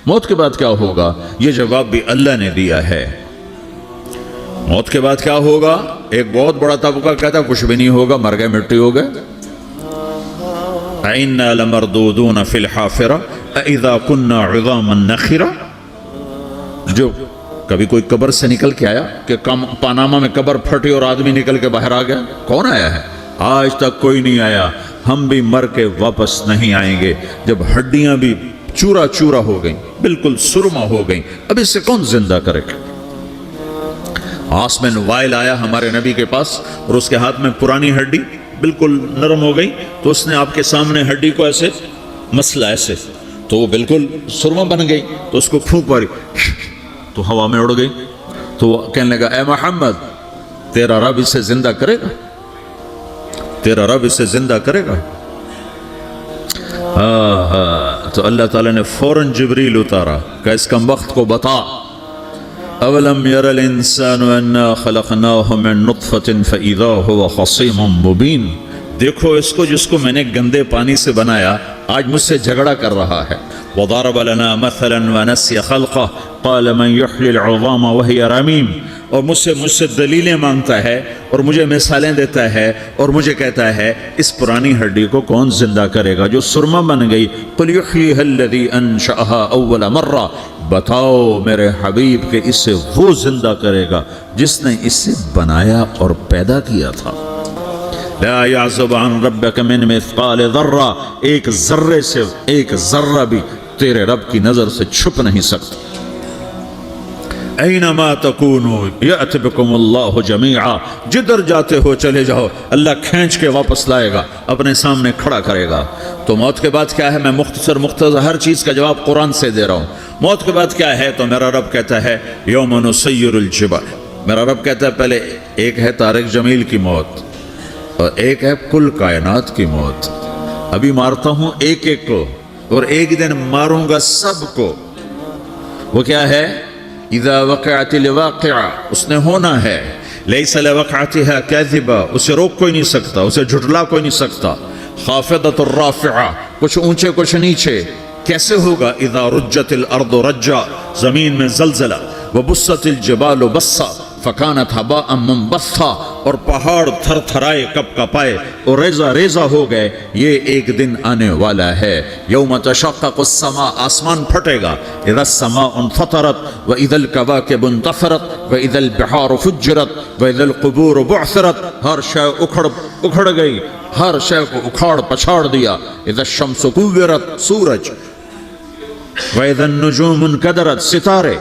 موت کے بعد کیا ہوگا؟ یہ جواب بھی اللہ نے دیا ہے۔ موت کے بعد کیا ہوگا؟ ایک بہت بڑا طبقہ کہتا ہے کچھ بھی نہیں ہوگا، مر گئے، مٹی ہو گئے۔ اِنَّا لَمَرْدُودُونَ فِي الْحَافِرَةِ اِذَا كُنَّا عِظَامًا نَخِرَةً، جو کبھی کوئی قبر سے نکل کے آیا کہ پاناما میں قبر پھٹی اور آدمی نکل کے باہر آ گیا؟ کون آیا ہے؟ آج تک کوئی نہیں آیا۔ ہم بھی مر کے واپس نہیں آئیں گے جب ہڈیاں بھی چورا چورا ہو گئیں، بالکل سرما ہو گئیں، اب اس سے کون زندہ کرے گا؟ عاص میں وائل آیا ہمارے نبی کے پاس اور اس کے ہاتھ میں پرانی ہڈی بالکل نرم ہو گئی، تو اس نے آپ کے سامنے ہڈی کو ایسے مسلا ایسے، تو وہ بالکل سرما بن گئی، تو اس کو پھونک ماری تو ہوا میں اڑ گئی۔ تو وہ کہنے لگا اے محمد، تیرا رب اسے زندہ کرے گا؟ تیرا رب اسے زندہ کرے گا؟ تو اللہ تعالیٰ نے فوراً جبریل اتارا کہ اس کم وقت کو بتا، اولم یر الانسان انا خلقناہ من نطفۃ فاذا هو خصیم مبین، دیکھو اس کو جس کو میں نے گندے پانی سے بنایا آج مجھ سے جھگڑا کر رہا ہے۔ وضرب لنا مثلا ونسی خلقہ قال من یحیی العظام وہی رمیم، اور مجھ سے دلیلیں مانگتا ہے اور مجھے مثالیں دیتا ہے اور مجھے کہتا ہے اس پرانی ہڈی کو کون زندہ کرے گا جو سرما بن گئی؟ قل یحییھا الذی انشأھا اول مرہ، بتاؤ میرے حبیب کہ اسے وہ زندہ کرے گا جس نے اسے بنایا اور پیدا کیا تھا۔ لا یعزب عن ربک من مثقال ذرہ، ایک ذرے سے ایک ذرہ بھی تیرے رب کی نظر سے چھپ نہیں سکتا۔ اینما تکونوا یأت بکم اللہ جمیعا، جدھر جاتے ہو چلے جاؤ اللہ کھینچ کے واپس لائے گا، اپنے سامنے کھڑا کرے گا۔ تو موت کے بعد کیا ہے؟ میں مختصر ہر چیز کا جواب قرآن سے دے رہا ہوں۔ موت کے بعد کیا ہے؟ تو میرا رب کہتا ہے یوم نسیر الجبال، میرا رب کہتا ہے پہلے ایک ہے طارق جمیل کی موت اور ایک ہے کل کائنات کی موت۔ ابھی مارتا ہوں ایک ایک کو اور ایک دن ماروں گا سب کو۔ وہ کیا ہے؟ اذا وقعت الواقعہ، اس نے ہونا ہے، لیس لوقعتها کاذبہ، اسے روک کوئی نہیں سکتا، اسے جھٹلا کوئی نہیں سکتا۔ خافضۃ الرافعہ، کچھ اونچے کچھ نیچے۔ کیسے ہوگا؟ اذا رجت الارض رجا، زمین میں زلزلہ، وبست الجبال بسا فکانت ہباء منبثا، اور پہاڑ تھر تھرائے کپ کپائے اور ریزہ ریزہ ہو گئے۔ یہ ایک دن آنے والا ہے، یوم تشقق السماء، آسمان پھٹے گا، اذا السماء انفطرت واذا الکواکب انتثرت واذا البحار فجرت واذا القبور بعثرت، ہر شے اکھڑ گئی، ہر شے کو اکھاڑ پچھاڑ دیا۔ اذا الشمس کورت، سورج، واذا النجوم انکدرت، ستارے،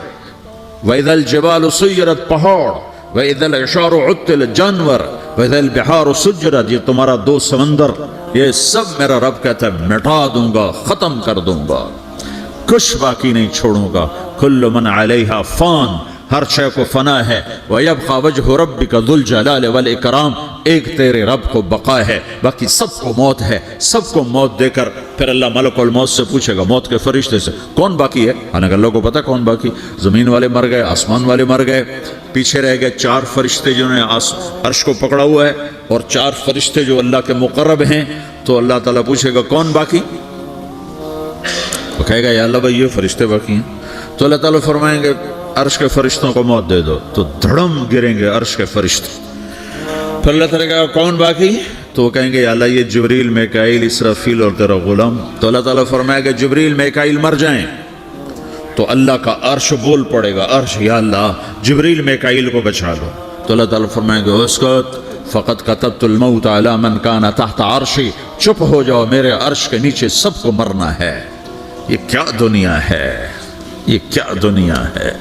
وَإِذَا الْجِبَالُ سُيِّرَتْ، پہاڑ، وَإِذَا الْعِشَارُ عُطِّلَتْ، جانور، وَإِذَا الْبِحَارُ سُجِّرَتْ، یہ تمہارا دو سمندر، یہ سب میرا رب کہتا ہے مٹا دوں گا، ختم کر دوں گا، کچھ باقی نہیں چھوڑوں گا۔ كُلُّ مَنْ عَلَيْهَا فان، ہر شے کو فنا ہے۔ وَيَبْقَى وَجْهُ رَبِّكَ ذُو الْجَلَالِ وَالْإِكْرَامِ، ایک تیرے رب کو بقا ہے، باقی سب کو موت ہے۔ سب کو موت دے کر پھر اللہ ملک الموت سے پوچھے گا، موت کے فرشتے سے، کون باقی ہے؟ حالانکہ اللہ کو پتا کون باقی، زمین والے مر گئے، آسمان والے مر گئے، پیچھے رہ گئے چار فرشتے جنہوں نے عرش کو پکڑا ہوا ہے، اور چار فرشتے جو اللہ کے مقرب ہیں۔ تو اللہ تعالیٰ پوچھے گا کون باقی؟ وہ کہے گا یا اللہ بھائی یہ فرشتے باقی ہیں۔ تو اللہ تعالیٰ فرمائیں گے عرش کے فرشتوں کو موت دے دو، تو دھڑم گریں گے عرش کے فرشتے۔ پھر اللہ تعالیٰ کہا کون باقی؟ تو وہ کہیں گے یا اللہ یہ جبریل، میکائیل، اسرافیل اور تیرا غلام۔ تو اللہ تعالیٰ فرمائے گا جبریل، میکائیل مر جائیں، تو اللہ کا عرش بول پڑے گا، عرش یا اللہ جبریل میکائیل کو بچا لو۔ تو اللہ تعالیٰ فرمائیں گے اسکت فقد کتبت الموت علی من کان تحت عرشی، چپ ہو جاؤ، میرے عرش کے نیچے سب کو مرنا ہے۔ یہ کیا دنیا ہے، یہ کیا دنیا ہے؟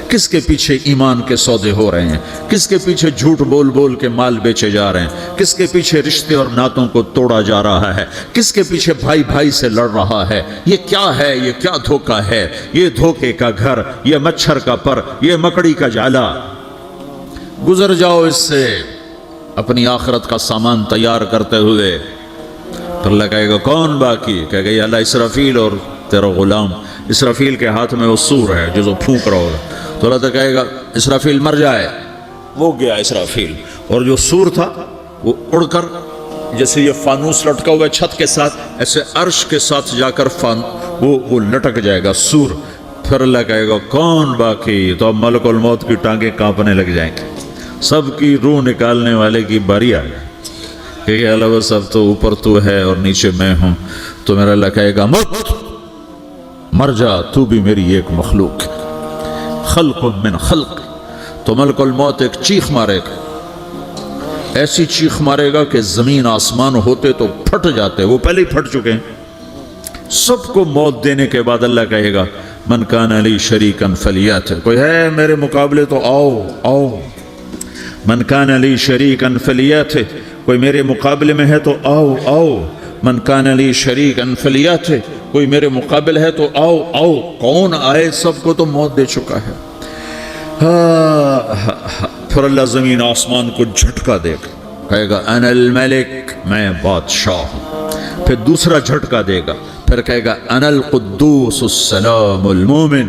کس کے پیچھے ایمان کے سودے ہو رہے ہیں؟ کس کے پیچھے جھوٹ بول بول کے مال بیچے جا رہے ہیں؟ کس کے پیچھے رشتے اور ناتوں کو توڑا جا رہا ہے؟ کس کے پیچھے بھائی بھائی سے لڑ رہا ہے؟ یہ کیا ہے؟ یہ کیا دھوکہ ہے؟ یہ دھوکے کا گھر، یہ مچھر کا پر، یہ مکڑی کا جالا۔ گزر جاؤ اس سے اپنی آخرت کا سامان تیار کرتے ہوئے۔ پھر اللہ کہے گا کون باقی؟ کہے گا یا اللہ اسرافیل اور تیرا غلام۔ اسرافیل کے ہاتھ میں وہ سور ہے جو پھونک رہا ہوگا۔ تو اللہ تعالیٰ کہے گا اسرافیل مر جائے، وہ گیا اسرافیل، اور جو سور تھا وہ اڑ کر جیسے یہ فانوس لٹکا ہوا ہے چھت کے ساتھ، ایسے عرش کے ساتھ جا کر وہ لٹک جائے گا سور۔ پھر اللہ کہے گا کون باقی؟ تو اب ملک الموت کی ٹانگیں کانپنے لگ جائیں گے، سب کی روح نکالنے والے کی باری آ گئی کہ اللہ سب تو اوپر تو ہے اور نیچے میں ہوں. تو میرا اللہ کہے گا مت، مر جا، تو بھی میری ایک مخلوق ہے، خلق من خلق. تو ملک الموت ایک چیخ مارے گا، ایسی چیخ مارے گا کہ زمین آسمان ہوتے تو پھٹ جاتے، وہ پہلے ہی پھٹ چکے ہیں. سب کو موت دینے کے بعد اللہ کہے گا من کان علی شریکن فلیات، کوئی ہے میرے مقابلے تو آؤ آؤ. من کان علی شریکن فلیات، کوئی میرے مقابلے میں ہے تو آؤ آؤ. من کان علی شریکن فلیات، کوئی میرے مقابل ہے تو آؤ آؤ. کون آئے؟ سب کو تو موت دے چکا ہے. پھر اللہ زمین آسمان کو جھٹکا دے گا، کہے گا انا الملک، میں بادشاہ ہوں. پھر دوسرا جھٹکا دے گا، پھر کہے گا انا القدوس السلام المومن،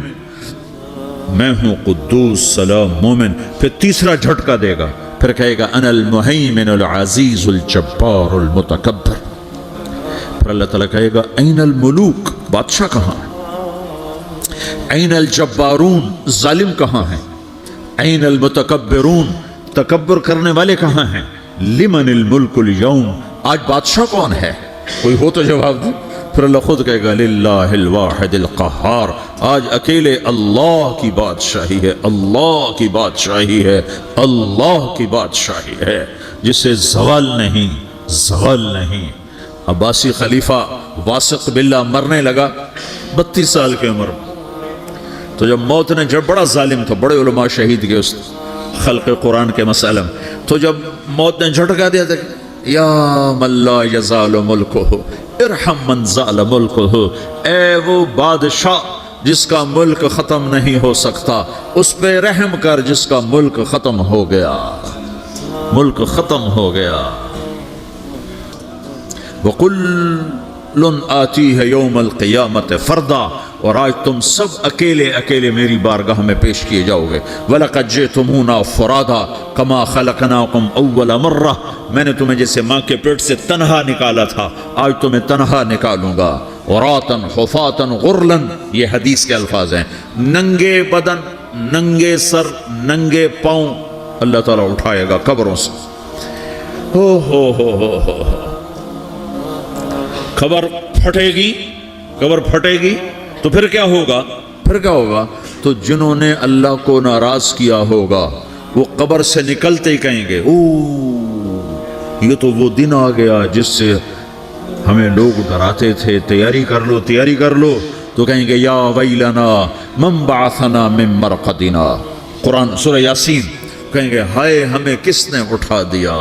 میں ہوں قدوس سلام مومن. پھر تیسرا جھٹکا دے گا، پھر کہے گا انا المہیمن العزیز الجبار المتکبر. پھر اللہ تعالیٰ کہے گا این الملوک، بادشاہ کہاں ہے؟ این الجبارون، ظالم کہاں ہیں؟ این المتکبرون، تکبر کرنے والے کہاں ہیں؟ لمن الملک اليوم، آج بادشاہ کون ہے؟ کوئی ہو تو جواب دے. پھر اللہ خود کہے گا للہ الواحد القہار، آج اکیلے اللہ کی بادشاہی ہے، اللہ کی بادشاہی ہے، اللہ کی بادشاہی ہے، جسے زوال نہیں، زوال نہیں. عباسی خلیفہ واثق باللہ مرنے لگا 32 سال کی عمر میں. تو جب موت نے، جب بڑا ظالم تھا، بڑے علماء شہید گئے اس خلق قرآن کے مسئلہ میں، تو جب موت نے جھٹکا دیا تھا یا من لا یزال ملکہ ارحم من زال ملکہ، اے وہ بادشاہ جس کا ملک ختم نہیں ہو سکتا، اس پہ رحم کر جس کا ملک ختم ہو گیا، ملک ختم ہو گیا. وَقُلٌ آتِيهَ يَوْمَ الْقِيَامَةِ فَرْدًا، اور آج تم سب اکیلے اکیلے میری بارگاہ میں پیش کیے جاؤ گے. وَلَقَدْ جِئْتُمُونَا فُرَادًا كَمَا خَلَقْنَاكُمْ أَوَّلَ مَرَّةٍ، میں نے تمہیں جیسے ماں کے پیٹ سے تنہا نکالا تھا، آج تمہیں تنہا نکالوں گا. عُرَاةً حُفَاةً غُرْلًا، یہ حدیث کے الفاظ ہیں. ننگے بدن، ننگے سر، ننگے پاؤں اللہ تعالیٰ اٹھائے گا قبروں سے. ہو خبر پھٹے گی، خبر پھٹے گی تو پھر کیا ہوگا؟ پھر کیا ہوگا؟ تو جنہوں نے اللہ کو ناراض کیا ہوگا وہ قبر سے نکلتے ہی کہیں گے یہ تو وہ دن آ گیا جس سے ہمیں لوگ ڈراتے تھے، تیاری کر لو تیاری کر لو. تو کہیں گے یا ویلنا من بعثنا من مرقدنا، قرآن سورہ یاسین. کہیں گے ہائے ہمیں کس نے اٹھا دیا،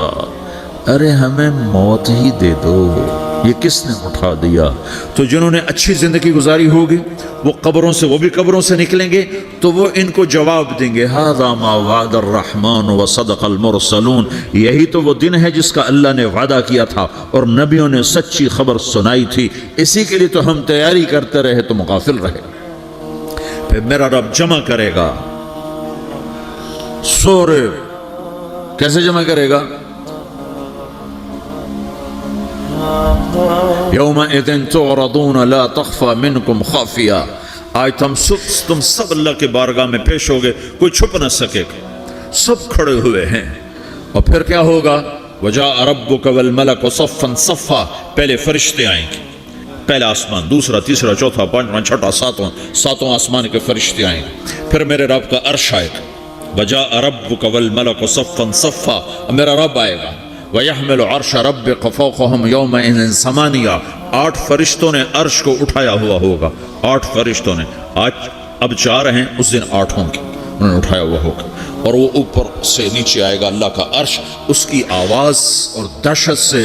ارے ہمیں موت ہی دے دو، یہ کس نے اٹھا دیا. تو جنہوں نے اچھی زندگی گزاری ہوگی وہ قبروں سے، وہ بھی قبروں سے نکلیں گے تو وہ ان کو جواب دیں گے ھذا ما وعد الرحمن وصدق المرسلون، یہی تو وہ دن ہے جس کا اللہ نے وعدہ کیا تھا اور نبیوں نے سچی خبر سنائی تھی، اسی کے لیے تو ہم تیاری کرتے رہے تو مغافل رہے. پھر میرا رب جمع کرے گا سورے، کیسے جمع کرے گا؟ یومئذ تعرضون لا تخفى منکم خافیہ، آج تم سب اللہ کے بارگاہ میں پیش ہوگے، کوئی چھپ نہ سکے گا، سب کھڑے ہوئے ہیں. اور پھر کیا ہوگا؟ وجاء ربک والملک صفا صفا، پہلے فرشتے آئیں گے، پہلا آسمان، دوسرا، تیسرا، چوتھا، پانچواں، چھٹا، ساتواں آسمان کے فرشتے آئیں گے. پھر میرے رب کا عرش آئے گا، وجاء ربک والملک صفا صفا، میرا رب آئے گا. وَيَحْمِلُ عَرْشَ رَبِّكَ فَوْقَهُمْ يَوْمَئِذٍ ثَمَانِيَةٌ، 8 فرشتوں نے عرش کو اٹھایا ہوا ہوگا، 8 فرشتوں نے، آج اب 4 ہیں، اس دن 8 ہوں گے، انہوں نے اٹھایا ہوا ہوگا. اور وہ اوپر سے نیچے آئے گا اللہ کا عرش، اس کی آواز اور دہشت سے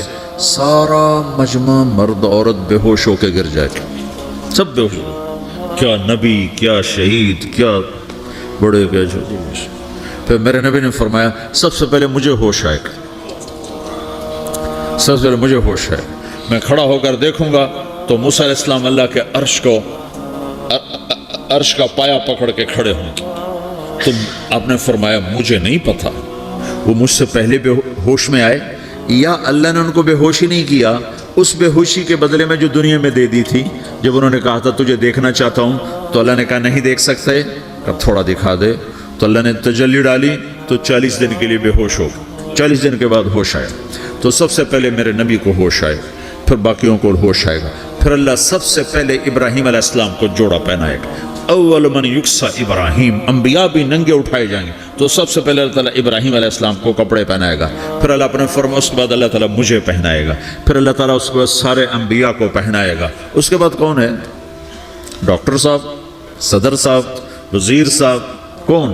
سارا مجمع مرد عورت بے ہوش ہو کے گر جائے گا، سب بے ہوش ہو. کیا نبی، کیا شہید، کیا بڑے، کیا چھوٹے. پھر میرے نبی نے فرمایا سب سے پہلے مجھے ہوش آئے گا، سب سے پہلے مجھے ہوش ہے. میں کھڑا ہو کر دیکھوں گا تو موسیٰ علیہ السلام اللہ کے عرش کا پایا پکڑ کے کھڑے ہوں گے. تو آپ نے فرمایا مجھے نہیں پتا وہ مجھ سے پہلے بے ہوش میں آئے یا اللہ نے ان کو بے ہوش ہی نہیں کیا، اس بے ہوشی کے بدلے میں جو دنیا میں دے دی تھی. جب انہوں نے کہا تھا تجھے دیکھنا چاہتا ہوں تو اللہ نے کہا نہیں دیکھ سکتے, اب تھوڑا دکھا دے. تو اللہ نے تجلی ڈالی تو 40 دن کے لیے بے ہوش ہو گئے. 40 دن کے بعد ہوش آیا. تو سب سے پہلے میرے نبی کو ہوش آئے, پھر باقیوں کو ہوش آئے گا. پھر اللہ سب سے پہلے ابراہیم علیہ السلام کو جوڑا پہنائے گا. اول من یکسا ابراہیم, انبیاء بھی ننگے اٹھائے جائیں گے. تو سب سے پہلے اللہ تعالیٰ ابراہیم علیہ السلام کو کپڑے پہنائے گا. پھر اللہ اپنے فرما, اس کے بعد اللہ تعالیٰ مجھے پہنائے گا. پھر اللہ تعالیٰ اس کے بعد سارے انبیاء کو پہنائے گا. اس کے بعد کون ہے؟ ڈاکٹر صاحب, صدر صاحب, وزیر صاحب, کون؟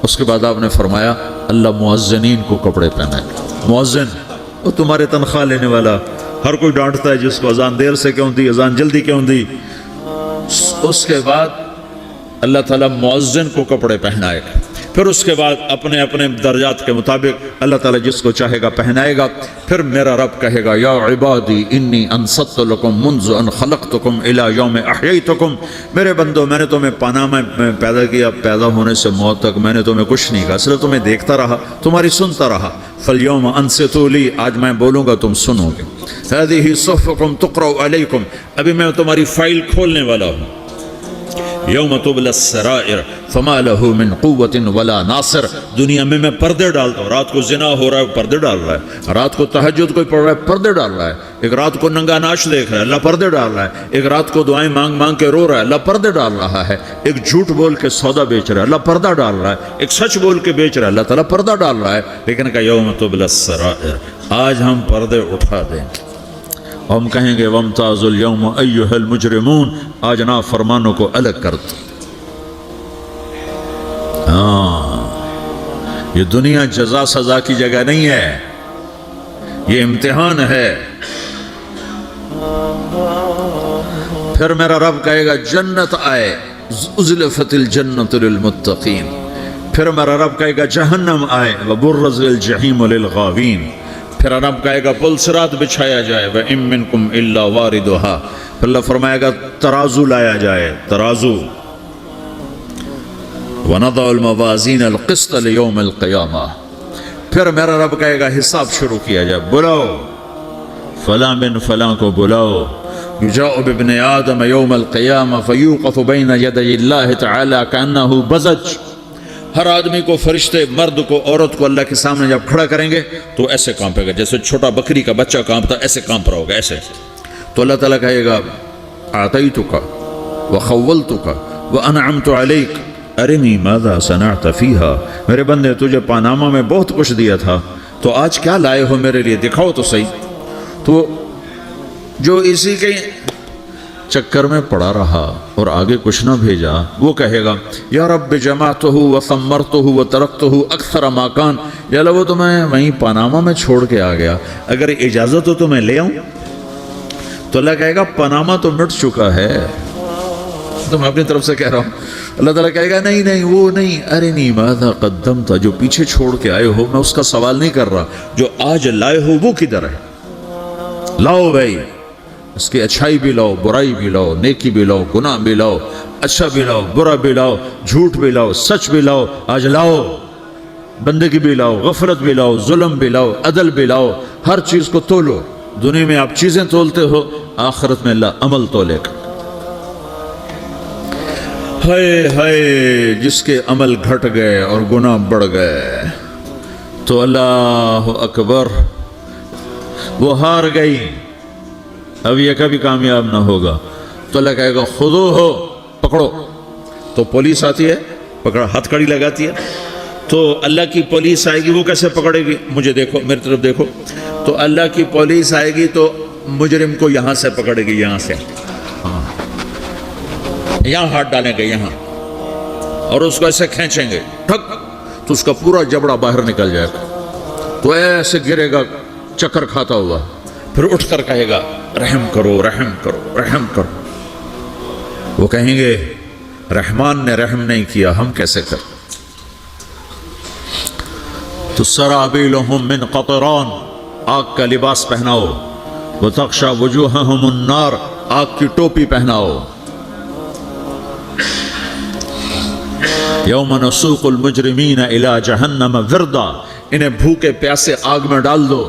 اس کے بعد آپ نے فرمایا اللہ مؤذنین کو کپڑے پہنائے گا. مؤذن وہ تمہارے تنخواہ لینے والا, ہر کوئی ڈانٹتا ہے جس کو اذان دیر سے کیوں دی, اذان جلدی کیوں دی. اس کے بعد اللہ تعالیٰ مؤذن کو کپڑے پہنائے گا. پھر اس کے بعد اپنے اپنے درجات کے مطابق اللہ تعالیٰ جس کو چاہے گا پہنائے گا. پھر میرا رب کہے گا یا عبادی انی انصت لکم منذ ان خلقتکم الی یوم احییتکم, میرے بندو میں نے تمہیں پاناما میں پیدا کیا, پیدا ہونے سے موت تک میں نے تمہیں کچھ نہیں کہا, صرف تمہیں دیکھتا رہا, تمہاری سنتا رہا. فالیوم انصتوا لی, آج میں بولوں گا تم سنو گے. ہذہ صحفکم تقرأ علیکم, ابھی میں تمہاری فائل کھولنے والا ہوں. یوم تبلی السرائر فما لہ من قوت ولا ناصر, دنیا میں پردے ڈالتا ہوں. رات کو زنا ہو رہا ہے, پردے ڈال رہا ہے. رات کو تہجد کوئی پڑھ رہا ہے, پردے ڈال رہا ہے. ایک رات کو ننگا ناچ دیکھ رہا ہے, اللہ پردے ڈال رہا ہے. ایک رات کو دعائیں مانگ مانگ کے رو رہا ہے, اللہ پردے ڈال رہا ہے. ایک جھوٹ بول کے سودا بیچ رہا ہے, اللہ پردہ ڈال رہا ہے. ایک سچ بول کے بیچ رہا ہے, اللہ تعالیٰ پردہ ڈال رہا ہے. لیکن کہ یوم تبلی السرائر, آج ہم پردے اٹھا دیں. ہم کہیں گے وامتازوا اليوم ایھا المجرمون, آج نافرمانوں کو الگ کر دو. یہ دنیا جزا سزا کی جگہ نہیں ہے, یہ امتحان ہے. پھر میرا رب کہے گا جنت آئے, ازلفت الجنت للمتقین. پھر میرا رب کہے گا جہنم آئے, وبرز الجحیم للغاوین. پھر رب کہے گا پل صراط بچھایا جائے, وَإِن مِّنكُمْ إِلَّا وَارِدُهَا. پھر اللہ فرمائے گا ترازو لایا جائے, ترازو. وَنَضَعُ الْمَوَازِينَ الْقِسْطَ لِيَوْمِ الْقِيَامَةِ. پھر میرا رب کہے گا حساب شروع کیا جائے, بلاؤ فلاں بن فلاں کو بلاؤ. يُجَاءُ بِابْنِ آدَمَ يَوْمَ الْقِيَامَةِ فَيُوقَفُ بَيْنَ يَدَيِ اللَّهِ تَعَالَى كَأَنَّهُ بَزَجٌ. ہر آدمی کو, فرشتے, مرد کو, عورت کو اللہ کے سامنے جب کھڑا کریں گے تو ایسے کانپے گا جیسے چھوٹا بکری کا بچہ کانپتا, ایسے کانپ رہا ہوگا ایسے. تو اللہ تعالیٰ کہے گا أعطيتك وخولتك وأنعمت عليك ارنی ماذا صنعت فیہا. میرے بندے تجھے پاناما میں بہت کچھ دیا تھا, تو آج کیا لائے ہو میرے لیے, دکھاؤ تو صحیح. تو جو اسی کے چکر میں پڑا رہا اور آگے کچھ نہ بھیجا, وہ کہے گا یا رب جمعتہ وثمرتہ وترکتہ اکثر ما کان. یا اللہ وہ تو میں وہیں پاناما میں چھوڑ کے آ گیا, اگر اجازت ہو تو میں لے آؤں. تو اللہ کہے گا پاناما تو مٹ چکا ہے, تو میں اپنی طرف سے کہہ رہا ہوں. اللہ تعالیٰ کہے گا نہیں نہیں وہ نہیں, ارنی ماذا قدمت, جو پیچھے چھوڑ کے آئے ہو میں اس کا سوال نہیں کر رہا, جو آج لائے ہو وہ کدھر ہے. لاؤ بھائی, اس کی اچھائی بھی لاؤ, برائی بھی لاؤ, نیکی بھی لاؤ, گناہ بھی لاؤ, اچھا بھی لاؤ, برا بھی لاؤ, جھوٹ بھی لاؤ, سچ بھی لاؤ. آج لاؤ, بندگی بھی لاؤ, غفلت بھی لاؤ, ظلم بھی لاؤ, عدل بھی لاؤ. ہر چیز کو تولو. دنیا میں آپ چیزیں تولتے ہو, آخرت میں اللہ عمل تولے گا. ہائے ہائے جس کے عمل گھٹ گئے اور گناہ بڑھ گئے, تو اللہ اکبر, وہ ہار گئی, اب یہ کبھی کامیاب نہ ہوگا. تو اللہ کہے گا خودو ہو, پکڑو. تو پولیس آتی ہے, پکڑا, ہتھ کڑی لگاتی ہے. تو اللہ کی پولیس آئے گی, وہ کیسے پکڑے گی, مجھے دیکھو, میری طرف دیکھو. تو اللہ کی پولیس آئے گی تو مجرم کو یہاں سے پکڑے گی, یہاں سے, یہاں ہاتھ ڈالیں گے یہاں, اور اس کو ایسے کھینچیں گے ٹھک, تو اس کا پورا جبڑا باہر نکل جائے گا. تو ایسے گرے گا چکر کھاتا ہوا, پھر اٹھ کر کہے گا رحم کرو, رحم کرو, رحم کرو. وہ کہیں گے رحمان نے رحم نہیں کیا, ہم کیسے کریں. تو سرابیلہم من قطران, آگ کا لباس پہناؤ. وتغشا وجوہہم النار, آگ کی ٹوپی پہناؤ. یوم نسوق المجرمین الی جہنم وردا, انہیں بھوکے پیاسے آگ میں ڈال دو.